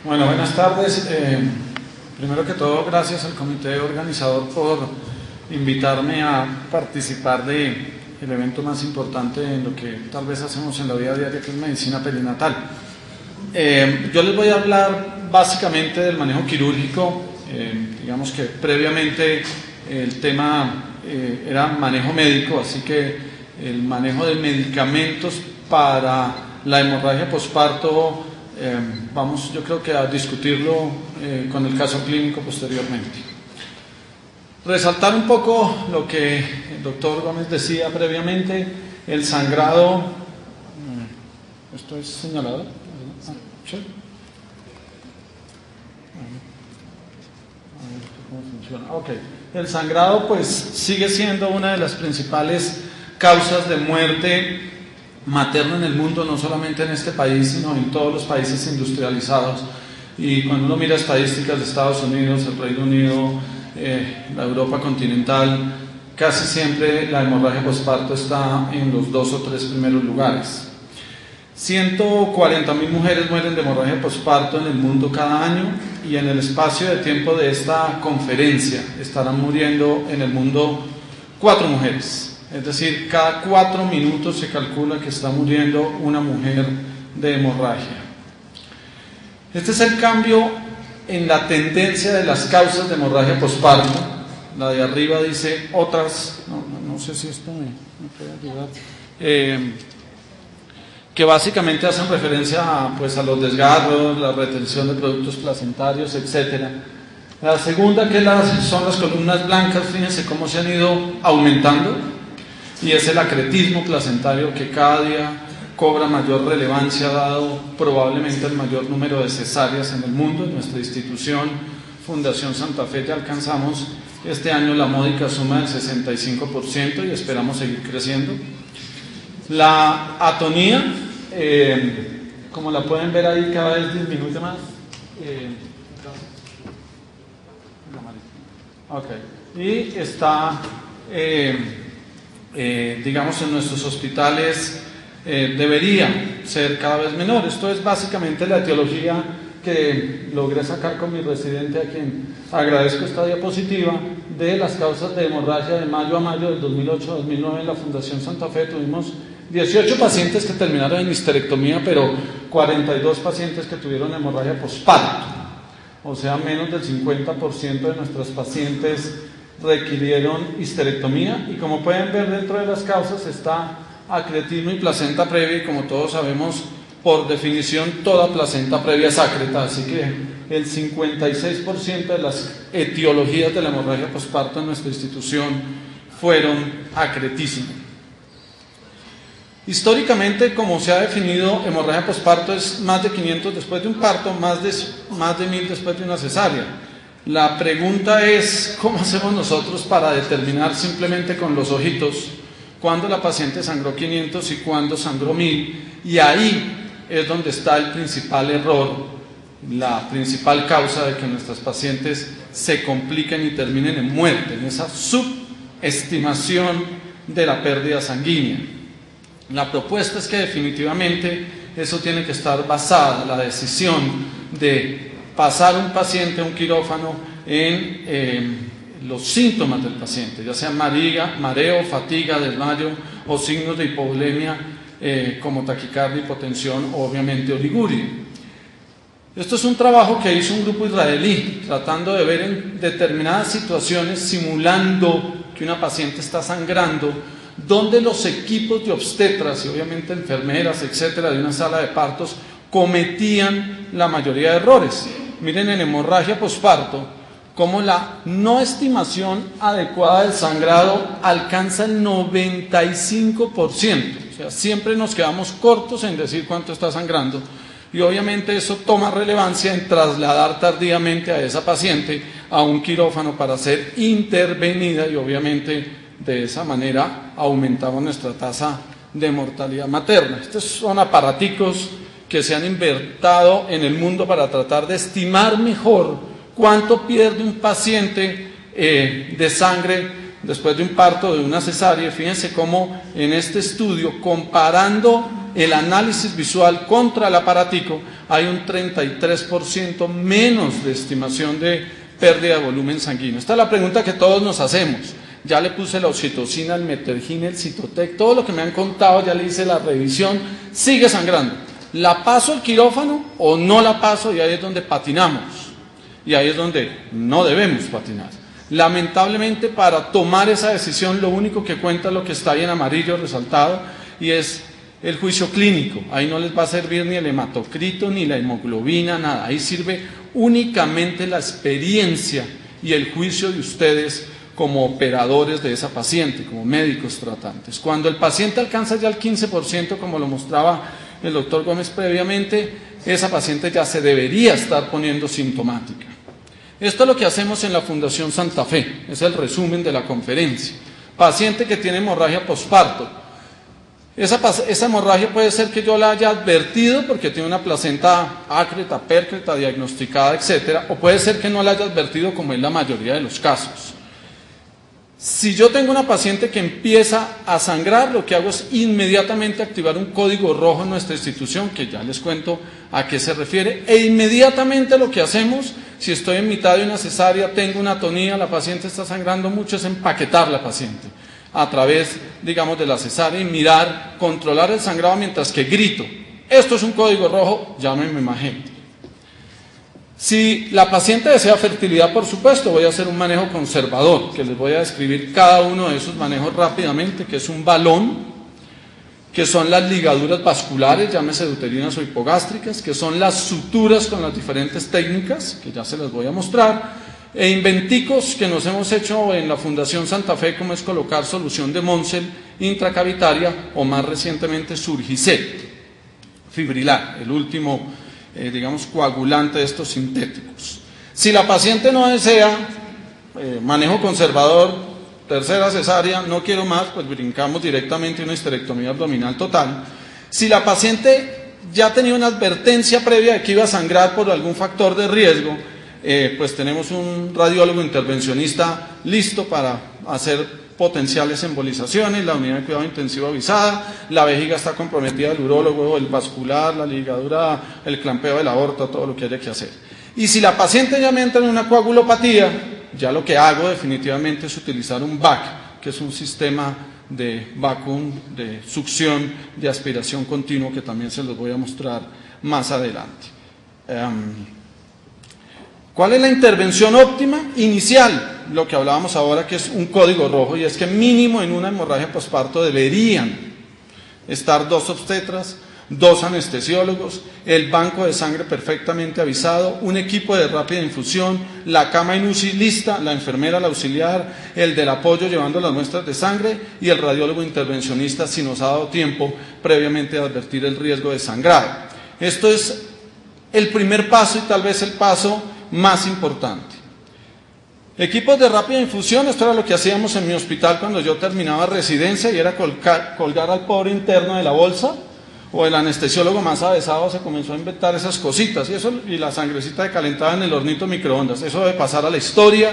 Bueno, buenas tardes. Primero que todo, gracias al comité organizador por invitarme a participar del evento más importante en lo que tal vez hacemos en la vida diaria, que es medicina perinatal. Yo les voy a hablar básicamente del manejo quirúrgico. Digamos que previamente el tema era manejo médico, así que el manejo de medicamentos para la hemorragia posparto vamos, yo creo que a discutirlo con el caso clínico posteriormente. Resaltar un poco lo que el doctor Gómez decía previamente, el sangrado. ¿Esto es señalado? ¿Sí? ¿Cómo funciona? Ok. El sangrado pues sigue siendo una de las principales causas de muerte materno en el mundo, no solamente en este país, sino en todos los países industrializados. Y cuando uno mira estadísticas de Estados Unidos, el Reino Unido, la Europa continental, casi siempre la hemorragia posparto está en los 2 o 3 primeros lugares. 140.000 mujeres mueren de hemorragia posparto en el mundo cada año, y en el espacio de tiempo de esta conferencia estarán muriendo en el mundo 4 mujeres. Es decir, cada 4 minutos se calcula que está muriendo una mujer de hemorragia. Este es el cambio en la tendencia de las causas de hemorragia posparto. La de arriba dice otras, no sé si esto me puede ayudar, que básicamente hacen referencia a los desgarros, la retención de productos placentarios, etc. La segunda, que son las columnas blancas, fíjense cómo se han ido aumentando. Y es el acretismo placentario, que cada día cobra mayor relevancia, dado probablemente el mayor número de cesáreas en el mundo. En nuestra institución, Fundación Santa Fe, ya alcanzamos este año la módica suma del 65% y esperamos seguir creciendo. La atonía, como la pueden ver ahí, cada vez disminuye más. Y está... digamos, en nuestros hospitales debería ser cada vez menor. Esto es básicamente la etiología que logré sacar con mi residente, a quien agradezco esta diapositiva, de las causas de hemorragia de mayo a mayo del 2008-2009 en la Fundación Santa Fe. Tuvimos 18 pacientes que terminaron en histerectomía, pero 42 pacientes que tuvieron hemorragia posparto. O sea, menos del 50% de nuestros pacientes requirieron histerectomía. Y como pueden ver, dentro de las causas está acretismo y placenta previa, y como todos sabemos, por definición toda placenta previa es acreta, así que el 56% de las etiologías de la hemorragia posparto en nuestra institución fueron acretismo. Históricamente, como se ha definido, hemorragia posparto es más de 500 después de un parto, más de 1000 después de una cesárea. La pregunta es, ¿cómo hacemos nosotros para determinar simplemente con los ojitos cuándo la paciente sangró 500 y cuándo sangró 1000? Y ahí es donde está el principal error, la principal causa de que nuestras pacientes se compliquen y terminen en muerte, en esa subestimación de la pérdida sanguínea. La propuesta es que definitivamente eso tiene que estar basada, la decisión de pasar un paciente a un quirófano, en los síntomas del paciente, ya sea mareo, fatiga, desmayo o signos de hipovolemia, como taquicardia, hipotensión o obviamente oliguria. Esto es un trabajo que hizo un grupo israelí, tratando de ver en determinadas situaciones, simulando que una paciente está sangrando, donde los equipos de obstetras y obviamente enfermeras, etcétera, de una sala de partos cometían la mayoría de errores. Miren, en hemorragia posparto, cómo la no estimación adecuada del sangrado alcanza el 95%. O sea, siempre nos quedamos cortos en decir cuánto está sangrando, y obviamente eso toma relevancia en trasladar tardíamente a esa paciente a un quirófano para ser intervenida, y obviamente de esa manera aumentamos nuestra tasa de mortalidad materna. Estos son aparaticos que se han invertido en el mundo para tratar de estimar mejor cuánto pierde un paciente de sangre después de un parto, de una cesárea. Fíjense cómo en este estudio, comparando el análisis visual contra el aparatico, hay un 33% menos de estimación de pérdida de volumen sanguíneo. Esta es la pregunta que todos nos hacemos. Ya le puse la oxitocina, el Metergin, el Cytotec, todo lo que me han contado, ya le hice la revisión, sigue sangrando. ¿La paso al quirófano o no la paso? Y ahí es donde patinamos. Y ahí es donde no debemos patinar. Lamentablemente, para tomar esa decisión, lo único que cuenta es lo que está ahí en amarillo resaltado, y es el juicio clínico. Ahí no les va a servir ni el hematocrito, ni la hemoglobina, nada. Ahí sirve únicamente la experiencia y el juicio de ustedes como operadores de esa paciente, como médicos tratantes. Cuando el paciente alcanza ya el 15%, como lo mostraba el doctor Gómez previamente, esa paciente ya se debería estar poniendo sintomática. Esto es lo que hacemos en la Fundación Santa Fe, es el resumen de la conferencia. Paciente que tiene hemorragia posparto. Esa hemorragia puede ser que yo la haya advertido porque tiene una placenta ácreta, pércreta, diagnosticada, etc. O puede ser que no la haya advertido, como es la mayoría de los casos. Si yo tengo una paciente que empieza a sangrar, lo que hago es inmediatamente activar un código rojo en nuestra institución, que ya les cuento a qué se refiere, e inmediatamente lo que hacemos, si estoy en mitad de una cesárea, tengo una atonía, la paciente está sangrando mucho, es empaquetar la paciente a través, digamos, de la cesárea y mirar, controlar el sangrado mientras que grito. Esto es un código rojo, llámenme más gente. Si la paciente desea fertilidad, por supuesto, voy a hacer un manejo conservador, que les voy a describir cada uno de esos manejos rápidamente, que es un balón, que son las ligaduras vasculares, llámese uterinas o hipogástricas, que son las suturas con las diferentes técnicas, que ya se las voy a mostrar, e inventicos que nos hemos hecho en la Fundación Santa Fe, como es colocar solución de Montsel intracavitaria o más recientemente Surgicet, fibrilar, el último digamos, coagulante de estos sintéticos. Si la paciente no desea manejo conservador, tercera cesárea, no quiero más, pues brincamos directamente a una histerectomía abdominal total. Si la paciente ya tenía una advertencia previa de que iba a sangrar por algún factor de riesgo, pues tenemos un radiólogo intervencionista listo para hacer potenciales embolizaciones, la unidad de cuidado intensivo avisada, la vejiga está comprometida, el urólogo, el vascular, la ligadura, el clampeo de la aorta, todo lo que haya que hacer. Y si la paciente ya me entra en una coagulopatía, ya lo que hago definitivamente es utilizar un VAC, que es un sistema de vacuum, de succión, de aspiración continuo, que también se los voy a mostrar más adelante. ¿Cuál es la intervención óptima? Inicial, lo que hablábamos ahora, que es un código rojo, y es que mínimo en una hemorragia posparto deberían estar 2 obstetras, 2 anestesiólogos, el banco de sangre perfectamente avisado, un equipo de rápida infusión, la cama en UCI lista, la enfermera, la auxiliar, el del apoyo llevando las muestras de sangre y el radiólogo intervencionista si nos ha dado tiempo previamente de advertir el riesgo de sangrado. Esto es el primer paso y tal vez el paso más importante. Equipos de rápida infusión, esto era lo que hacíamos en mi hospital cuando yo terminaba residencia, y era colgar al pobre interno de la bolsa, o el anestesiólogo más avesado se comenzó a inventar esas cositas, y la sangrecita de calentada en el hornito microondas. Eso debe pasar a la historia.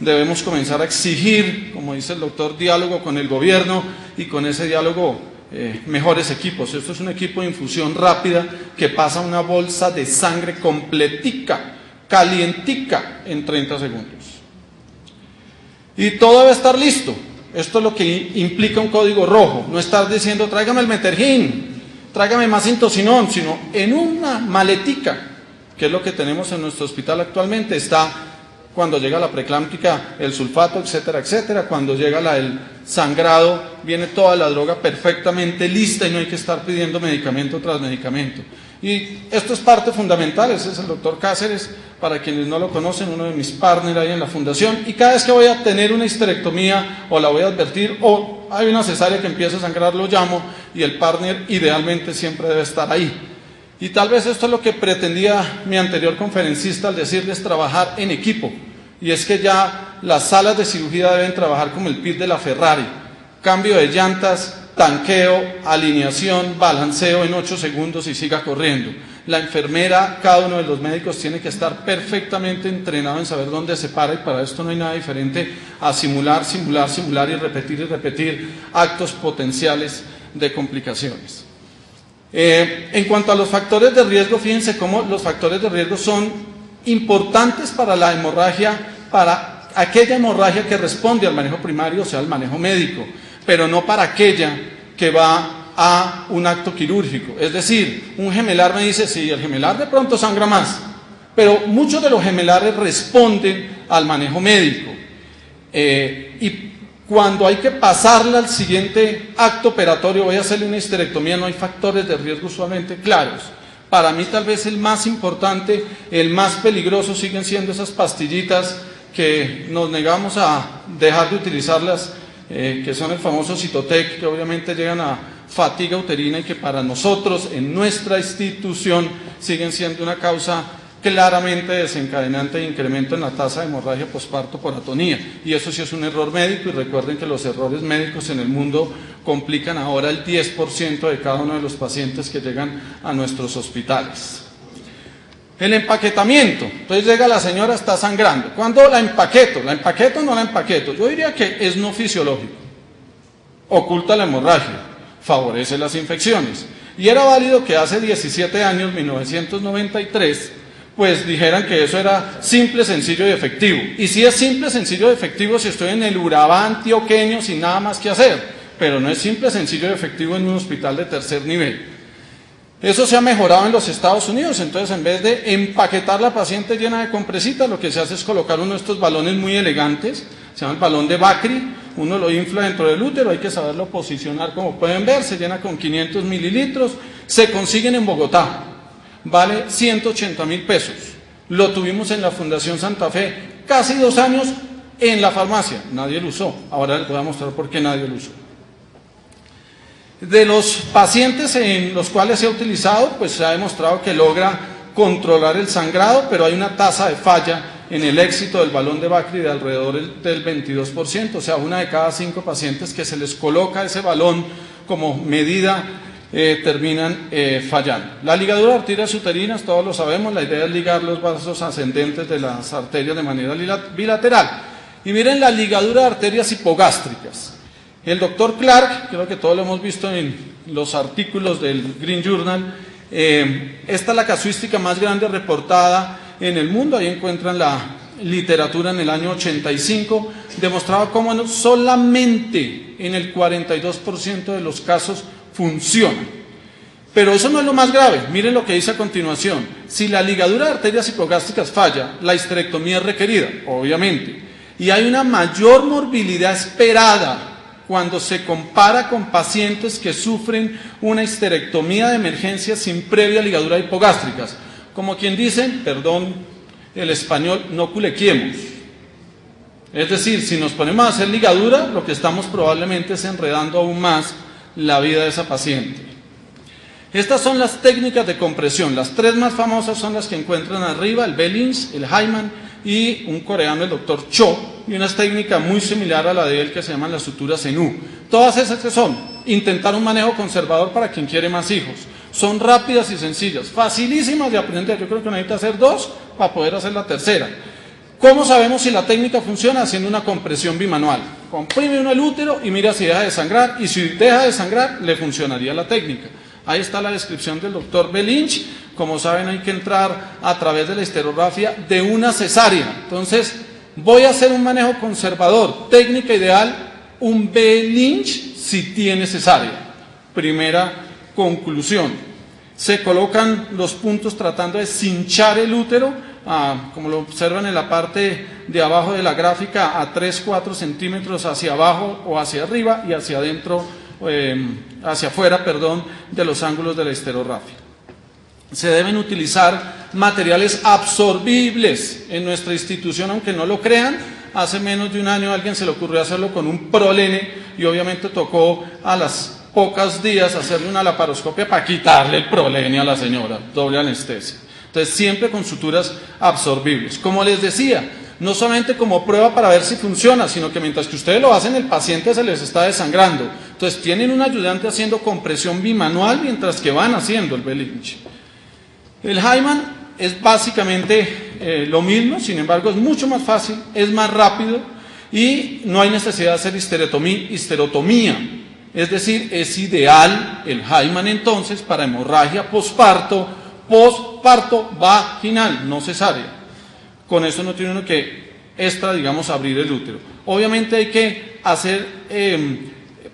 Debemos comenzar a exigir, como dice el doctor, diálogo con el gobierno, y con ese diálogo mejores equipos. Esto es un equipo de infusión rápida que pasa una bolsa de sangre completica, calientica, en 30 segundos. Y todo debe estar listo. Esto es lo que implica un código rojo. No estar diciendo, tráigame el Metergin, tráigame más intocinón, sino en una maletica, que es lo que tenemos en nuestro hospital actualmente. Está, cuando llega la preclámptica, el sulfato, etcétera, etcétera. Cuando llega el sangrado, viene toda la droga perfectamente lista y no hay que estar pidiendo medicamento tras medicamento. Y esto es parte fundamental. Ese es el doctor Cáceres, para quienes no lo conocen, uno de mis partners ahí en la fundación. Y cada vez que voy a tener una histerectomía o la voy a advertir, o hay una cesárea que empieza a sangrar, lo llamo, y el partner idealmente siempre debe estar ahí. Y tal vez esto es lo que pretendía mi anterior conferencista al decirles trabajar en equipo. Y es que ya las salas de cirugía deben trabajar como el pit de la Ferrari. Cambio de llantas tanqueo, alineación, balanceo en 8 segundos y siga corriendo. La enfermera, cada uno de los médicos tiene que estar perfectamente entrenado en saber dónde se para, y para esto no hay nada diferente a simular, simular, simular y repetir actos potenciales de complicaciones. En cuanto a los factores de riesgo, fíjense cómo los factores de riesgo son importantes para la hemorragia, para aquella hemorragia que responde al manejo primario, o sea, al manejo médico, pero no para aquella que va a un acto quirúrgico. Es decir, un gemelar me dice, sí, el gemelar de pronto sangra más, pero muchos de los gemelares responden al manejo médico. Y cuando hay que pasarla al siguiente acto operatorio, voy a hacerle una histerectomía, no hay factores de riesgo usualmente claros. Para mí tal vez el más importante, el más peligroso siguen siendo esas pastillitas que nos negamos a dejar de utilizarlas, que son el famoso Cytotec, que obviamente llegan a fatiga uterina y que para nosotros en nuestra institución siguen siendo una causa claramente desencadenante de incremento en la tasa de hemorragia posparto por atonía. Y eso sí es un error médico, y recuerden que los errores médicos en el mundo complican ahora el 10% de cada uno de los pacientes que llegan a nuestros hospitales. El empaquetamiento. Entonces llega la señora, está sangrando. ¿Cuándo la empaqueto? ¿La empaqueto o no la empaqueto? Yo diría que es no fisiológico. Oculta la hemorragia, favorece las infecciones. Y era válido que hace 17 años, 1993, pues dijeran que eso era simple, sencillo y efectivo. Y si es simple, sencillo y efectivo si estoy en el Urabá antioqueño sin nada más que hacer, pero no es simple, sencillo y efectivo en un hospital de tercer nivel. Eso se ha mejorado en los Estados Unidos. Entonces, en vez de empaquetar la paciente llena de compresitas, lo que se hace es colocar uno de estos balones muy elegantes, se llama el balón de Bakri. Uno lo infla dentro del útero, hay que saberlo posicionar, como pueden ver, se llena con 500 mililitros, se consiguen en Bogotá, vale 180.000 pesos. Lo tuvimos en la Fundación Santa Fe casi 2 años en la farmacia, nadie lo usó. Ahora les voy a mostrar por qué nadie lo usó. De los pacientes en los cuales se ha utilizado, pues se ha demostrado que logra controlar el sangrado, pero hay una tasa de falla en el éxito del balón de Bakri de alrededor del 22%, o sea, 1 de cada 5 pacientes que se les coloca ese balón como medida terminan fallando. La ligadura de arterias uterinas, todos lo sabemos, la idea es ligar los vasos ascendentes de las arterias de manera bilateral. Y miren la ligadura de arterias hipogástricas. El doctor Clark, creo que todos lo hemos visto en los artículos del Green Journal, esta es la casuística más grande reportada en el mundo. Ahí encuentran la literatura en el año 85, demostraba cómo solamente en el 42% de los casos funciona. Pero eso no es lo más grave. Miren lo que dice a continuación. Si la ligadura de arterias hipogástricas falla, la histerectomía es requerida, obviamente, y hay una mayor morbilidad esperada cuando se compara con pacientes que sufren una histerectomía de emergencia sin previa ligadura hipogástricas. Como quien dice, perdón el español, no culequiemos. Es decir, si nos ponemos a hacer ligadura, lo que estamos probablemente es enredando aún más la vida de esa paciente. Estas son las técnicas de compresión. Las 3 más famosas son las que encuentran arriba, el Bellins, el Hyman y un coreano, el doctor Cho, y una técnica muy similar a la de él que se llaman las suturas en U. Todas esas que son intentar un manejo conservador para quien quiere más hijos. Son rápidas y sencillas, facilísimas de aprender. Yo creo que necesita hacer 2 para poder hacer la tercera. ¿Cómo sabemos si la técnica funciona? Haciendo una compresión bimanual. Comprime uno el útero y mira si deja de sangrar, y si deja de sangrar, le funcionaría la técnica. Ahí está la descripción del doctor Belinch. Como saben, hay que entrar a través de la histerografía de una cesárea. Entonces, voy a hacer un manejo conservador. Técnica ideal, un Belinch si tiene cesárea. Primera conclusión. Se colocan los puntos tratando de cinchar el útero, como lo observan en la parte de abajo de la gráfica, a 3-4 centímetros hacia abajo o hacia arriba y hacia adentro, hacia afuera, perdón, de los ángulos de la histerografía. Se deben utilizar materiales absorbibles en nuestra institución, aunque no lo crean. Hace menos de un año a alguien se le ocurrió hacerlo con un prolene y obviamente tocó a las pocos días hacerle una laparoscopia para quitarle el prolene a la señora, doble anestesia. Entonces siempre con suturas absorbibles. Como les decía, no solamente como prueba para ver si funciona, sino que mientras que ustedes lo hacen, el paciente se les está desangrando. Entonces tienen un ayudante haciendo compresión bimanual mientras que van haciendo el Belinch. El Hyman es básicamente lo mismo, sin embargo es mucho más fácil, es más rápido y no hay necesidad de hacer histerotomía. Es decir, es ideal el Hyman entonces para hemorragia posparto vaginal, no cesárea. Con eso no tiene uno que digamos, abrir el útero. Obviamente hay que hacer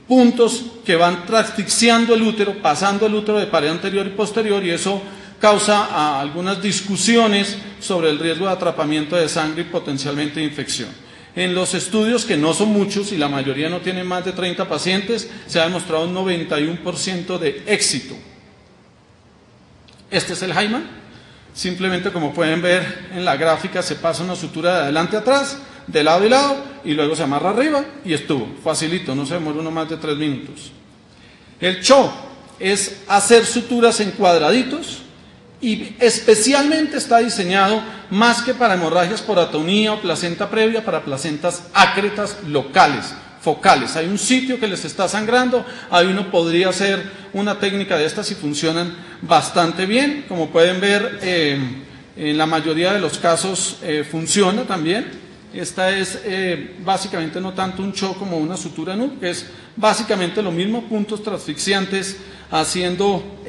puntos que van asfixiando el útero, pasando el útero de pared anterior y posterior, y eso causa algunas discusiones sobre el riesgo de atrapamiento de sangre y potencialmente de infección. En los estudios, que no son muchos y la mayoría no tienen más de 30 pacientes, se ha demostrado un 91% de éxito. Este es el Hyman. Simplemente, como pueden ver en la gráfica, se pasa una sutura de adelante a atrás, de lado y lado, y luego se amarra arriba y estuvo. Facilito, no se demora uno más de 3 minutos. El CHO es hacer suturas en cuadraditos y especialmente está diseñado más que para hemorragias por atonía o placenta previa, para placentas ácretas locales, focales. Hay un sitio que les está sangrando, ahí uno podría hacer una técnica de estas y funcionan bastante bien. Como pueden ver, en la mayoría de los casos funciona también. Esta es básicamente no tanto un CHO como una sutura NU, que es básicamente lo mismo, puntos transfixiantes haciendo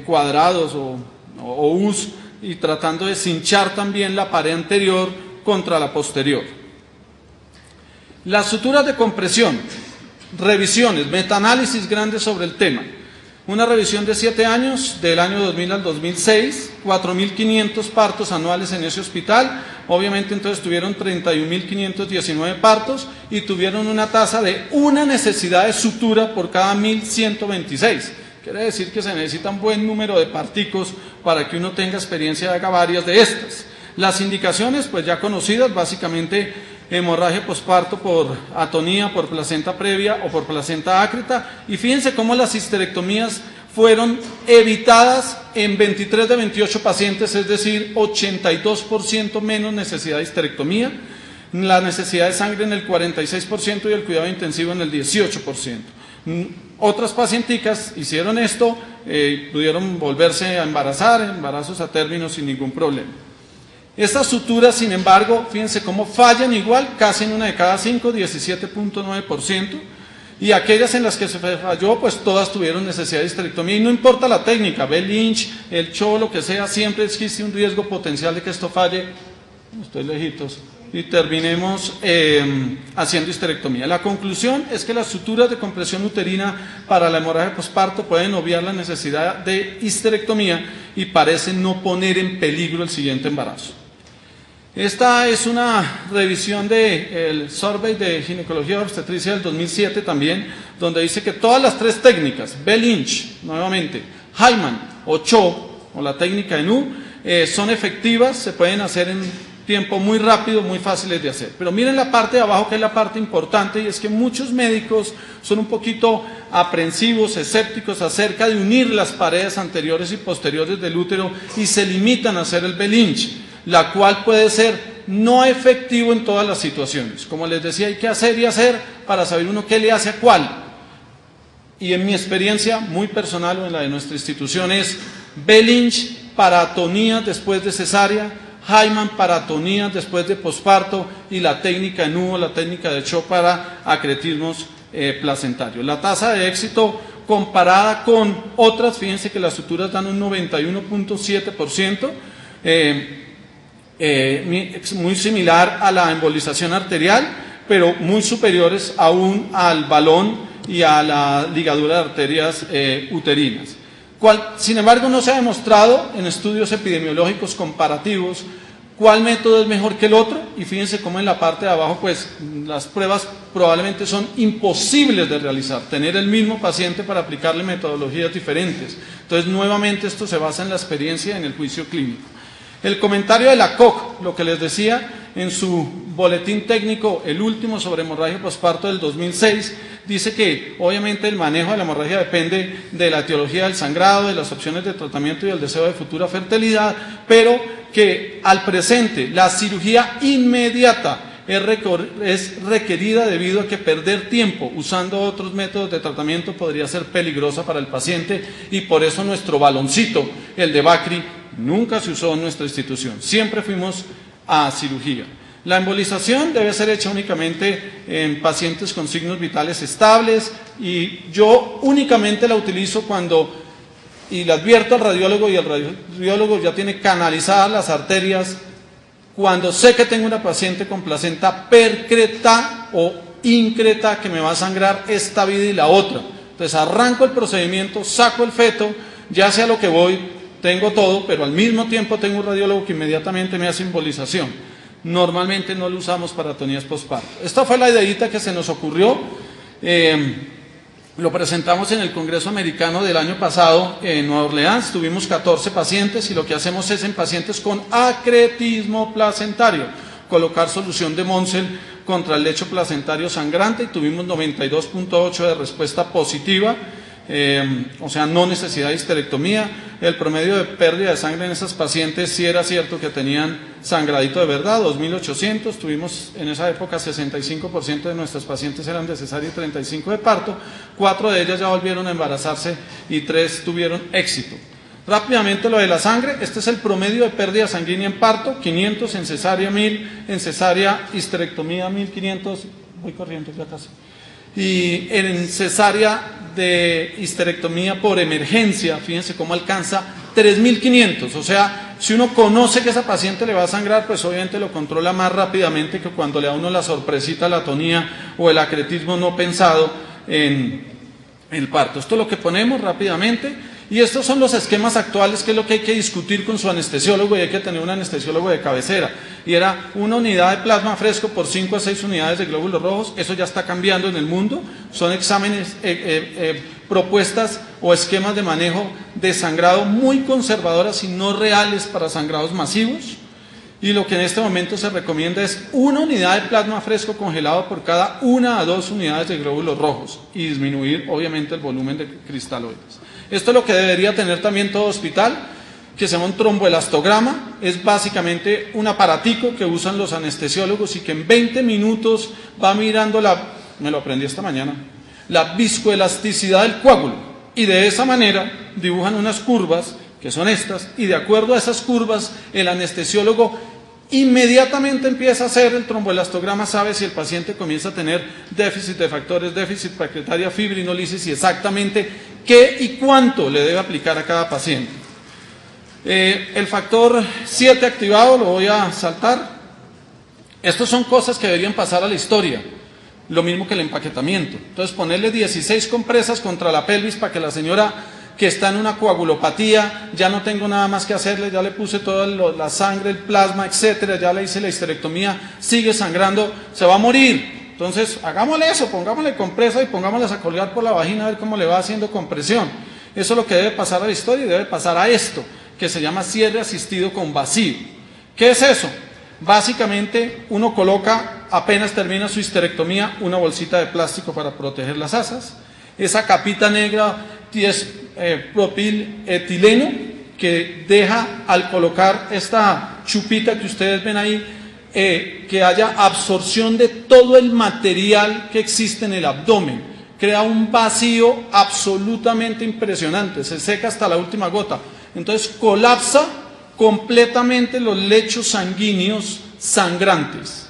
cuadrados o U's y tratando de cinchar también la pared anterior contra la posterior. Las suturas de compresión, revisiones, metaanálisis grandes sobre el tema. Una revisión de 7 años, del año 2000 al 2006, 4.500 partos anuales en ese hospital. Obviamente entonces tuvieron 31.519 partos y tuvieron una tasa de una necesidad de sutura por cada 1.126. Quiere decir que se necesita un buen número de particos para que uno tenga experiencia y haga varias de estas. Las indicaciones, pues ya conocidas, básicamente hemorragia posparto por atonía, por placenta previa o por placenta ácreta. Y fíjense cómo las histerectomías fueron evitadas en 23 de 28 pacientes, es decir, 82% menos necesidad de histerectomía, la necesidad de sangre en el 46% y el cuidado intensivo en el 18%. Otras pacienticas hicieron esto, pudieron volverse a embarazar, embarazos a término sin ningún problema. Estas suturas, sin embargo, fíjense cómo fallan igual, casi en una de cada 5, 17.9%, y aquellas en las que se falló, pues todas tuvieron necesidad de histerectomía, y no importa la técnica, Belinch, el CHO, lo que sea, siempre existe un riesgo potencial de que esto falle, estoy lejitos, y terminemos haciendo histerectomía. La conclusión es que las suturas de compresión uterina para la hemorragia posparto pueden obviar la necesidad de histerectomía y parecen no poner en peligro el siguiente embarazo. Esta es una revisión del Survey de Ginecología y Obstetricia del 2007 también, donde dice que todas las 3 técnicas, Belinch, nuevamente, Hyman o CHO, o la técnica NU, son efectivas, se pueden hacer en tiempo muy rápido, muy fáciles de hacer. Pero miren la parte de abajo, que es la parte importante, y es que muchos médicos son un poquito aprensivos, escépticos acerca de unir las paredes anteriores y posteriores del útero y se limitan a hacer el Belinch, la cual puede ser no efectivo en todas las situaciones. Como les decía, hay que hacer y hacer para saber uno qué le hace a cuál. Y en mi experiencia muy personal o en la de nuestra institución es Belinch para atonías después de cesárea, Hyman para atonías después de posparto y la técnica NU o la técnica de CHO para acretismos placentarios. La tasa de éxito comparada con otras, fíjense que las suturas dan un 91.7%, muy similar a la embolización arterial, pero muy superiores aún al balón y a la ligadura de arterias uterinas. Sin embargo, no se ha demostrado en estudios epidemiológicos comparativos cuál método es mejor que el otro, y fíjense cómo en la parte de abajo pues las pruebas probablemente son imposibles de realizar, tener el mismo paciente para aplicarle metodologías diferentes. Entonces nuevamente esto se basa en la experiencia y en el juicio clínico. El comentario de la COC, lo que les decía en su boletín técnico, el último sobre hemorragia posparto del 2006, dice que obviamente el manejo de la hemorragia depende de la etiología del sangrado, de las opciones de tratamiento y del deseo de futura fertilidad, pero que al presente la cirugía inmediata es requerida debido a que perder tiempo usando otros métodos de tratamiento podría ser peligrosa para el paciente y por eso nuestro baloncito, el de Bacri, nunca se usó en nuestra institución. Siempre fuimos a cirugía. La embolización debe ser hecha únicamente en pacientes con signos vitales estables y yo únicamente la utilizo cuando, y le advierto al radiólogo, y el radiólogo ya tiene canalizadas las arterias, cuando sé que tengo una paciente con placenta percreta o increta que me va a sangrar esta vida y la otra. Entonces arranco el procedimiento, saco el feto, ya sé a lo que voy, tengo todo, pero al mismo tiempo tengo un radiólogo que inmediatamente me hace embolización. Normalmente no lo usamos para atonías postparto. Esta fue la ideita que se nos ocurrió. Lo presentamos en el Congreso Americano del año pasado en Nueva Orleans. Tuvimos 14 pacientes y lo que hacemos es en pacientes con acretismo placentario colocar solución de Monsen contra el lecho placentario sangrante y tuvimos 92.8 de respuesta positiva. O sea, no necesidad de histerectomía. El promedio de pérdida de sangre en esas pacientes sí era cierto que tenían sangradito de verdad, 2.800. Tuvimos en esa época 65% de nuestras pacientes eran de cesárea y 35 de parto. 4 de ellas ya volvieron a embarazarse y 3 tuvieron éxito. Rápidamente lo de la sangre, este es el promedio de pérdida sanguínea en parto, 500 en cesárea, 1000 en cesárea, histerectomía 1500, voy corriendo ya casi. Y en cesárea de histerectomía por emergencia, fíjense cómo alcanza 3.500, o sea, si uno conoce que esa paciente le va a sangrar, pues obviamente lo controla más rápidamente que cuando le da a uno la sorpresita, la atonía o el acretismo no pensado en el parto. Esto es lo que ponemos rápidamente. Y estos son los esquemas actuales, que es lo que hay que discutir con su anestesiólogo, y hay que tener un anestesiólogo de cabecera. Y era una unidad de plasma fresco por 5 a 6 unidades de glóbulos rojos. Eso ya está cambiando en el mundo. Son exámenes, propuestas o esquemas de manejo de sangrado muy conservadoras y no reales para sangrados masivos. Y lo que en este momento se recomienda es una unidad de plasma fresco congelado por cada 1 a 2 unidades de glóbulos rojos y disminuir obviamente el volumen de cristaloides. Esto es lo que debería tener también todo hospital, que se llama un tromboelastograma. Es básicamente un aparatico que usan los anestesiólogos y que en 20 minutos va mirando me lo aprendí esta mañana, la viscoelasticidad del coágulo. Y de esa manera dibujan unas curvas, que son estas, y de acuerdo a esas curvas el anestesiólogo inmediatamente empieza a hacer el tromboelastograma, sabe si el paciente comienza a tener déficit de factores, déficit plaquetaria, fibrinolisis y exactamente qué y cuánto le debe aplicar a cada paciente. El factor 7 activado lo voy a saltar. Estas son cosas que deberían pasar a la historia, lo mismo que el empaquetamiento. Entonces ponerle 16 compresas contra la pelvis para que la señora que está en una coagulopatía, ya no tengo nada más que hacerle, ya le puse toda la sangre, el plasma, etcétera, ya le hice la histerectomía, sigue sangrando, se va a morir. Entonces, hagámosle eso, pongámosle compresa y pongámoslas a colgar por la vagina a ver cómo le va haciendo compresión. Eso es lo que debe pasar a la historia y debe pasar a esto, que se llama cierre asistido con vacío. ¿Qué es eso? Básicamente, uno coloca, apenas termina su histerectomía, una bolsita de plástico para proteger las asas. Esa capita negra es propietileno que deja al colocar esta chupita que ustedes ven ahí, que haya absorción de todo el material que existe en el abdomen. Crea un vacío absolutamente impresionante, se seca hasta la última gota. Entonces colapsa completamente los lechos sanguíneos sangrantes.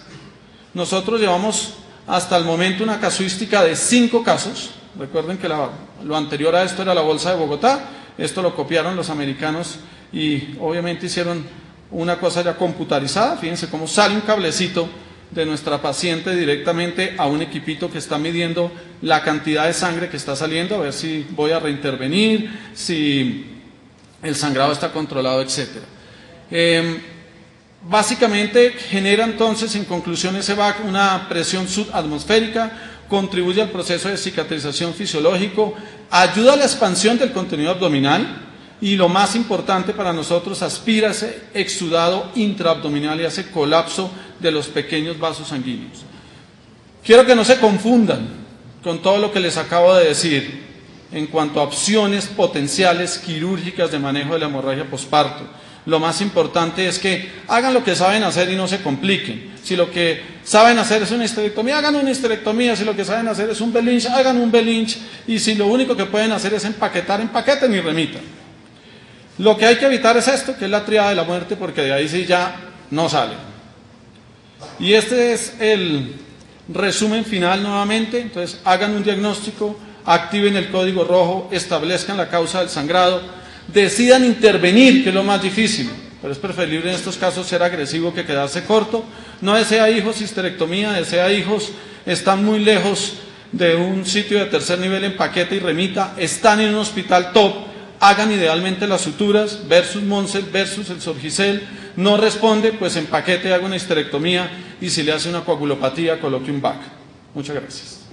Nosotros llevamos hasta el momento una casuística de 5 casos. Recuerden que lo anterior a esto era la Bolsa de Bogotá, esto lo copiaron los americanos y obviamente hicieron una cosa ya computarizada. Fíjense cómo sale un cablecito de nuestra paciente directamente a un equipito que está midiendo la cantidad de sangre que está saliendo, a ver si voy a reintervenir, si el sangrado está controlado, etc. Básicamente genera entonces, en conclusión, ese VAC una presión subatmosférica, contribuye al proceso de cicatrización fisiológico, ayuda a la expansión del contenido abdominal y lo más importante para nosotros, aspira ese exudado intraabdominal y hace colapso de los pequeños vasos sanguíneos. Quiero que no se confundan con todo lo que les acabo de decir en cuanto a opciones potenciales quirúrgicas de manejo de la hemorragia posparto. lo más importante es que hagan lo que saben hacer y no se compliquen. Si lo que saben hacer es una histerectomía, hagan una histerectomía. Si lo que saben hacer es un Belinch, hagan un Belinch. Y si lo único que pueden hacer es empaquetar, empaqueten y remitan. Lo que hay que evitar es esto, que es la tríada de la muerte, porque de ahí sí ya no sale. Y este es el resumen final nuevamente. Entonces, hagan un diagnóstico, activen el código rojo, establezcan la causa del sangrado, decidan intervenir, que es lo más difícil, pero es preferible en estos casos ser agresivo que quedarse corto. No desea hijos, histerectomía, desea hijos, están muy lejos de un sitio de tercer nivel, empaquete y remita, están en un hospital top, hagan idealmente las suturas versus Moncel versus el Sorgicel. No responde, pues empaquete, haga una histerectomía y si le hace una coagulopatía, coloque un VAC. Muchas gracias.